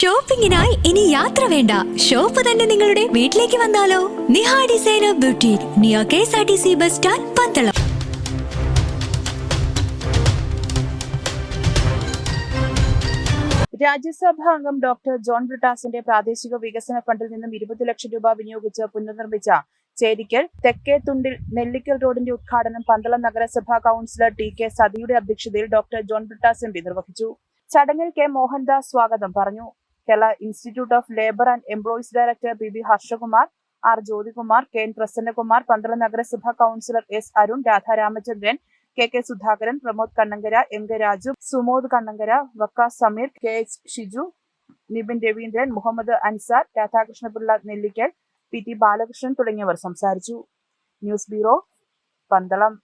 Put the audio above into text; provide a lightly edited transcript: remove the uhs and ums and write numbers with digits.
ഷോപ്പിംഗിനായി ഇനി യാത്ര വേണ്ട, ഷോപ്പ് തന്നെ നിങ്ങളുടെ വീട്ടിലേക്ക് വന്നാലോ? Niha designer boutique, near KSRTC bus stand, Pandalam. രാജ്യസഭാ അംഗം ഡോക്ടർ ജോൺ ബ്രിട്ടാസിന്റെ പ്രാദേശിക വികസന ഫണ്ടിൽ നിന്നും 20 ലക്ഷം രൂപ വിനിയോഗിച്ച് പുനർനിർമ്മിച്ച ചേരിക്കൽ തെക്കേത്തുണ്ടിൽ നെല്ലിക്കൽ റോഡിന്റെ ഉദ്ഘാടനം പന്തളം നഗരസഭാ കൌൺസിലർ TK സതിയുടെ അധ്യക്ഷതയിൽ ഡോക്ടർ ജോൺ ബ്രിട്ടാസ് MP നിർവഹിച്ചു. ചടങ്ങിൽ K മോഹൻദാസ് സ്വാഗതം പറഞ്ഞു. Kerala institute of labour and employees director PB Harshakumar, R Jyothikumar, KN Prasannakumar, Pandalam നഗരസഭാ councillor S Arun, Radha Ramachandran, KK Sudhakaran, Pramod Kannankara, MK Raju, Sumod Kannankara, Vakkas Sameer, KH Shiju, Nibin Raveendran, Muhammad Ansar, Radhakrishnapillai Nellikkal, PT Balakrishnan തുടങ്ങിയവർ സംസാരിച്ചു. News bureau, Pandalam.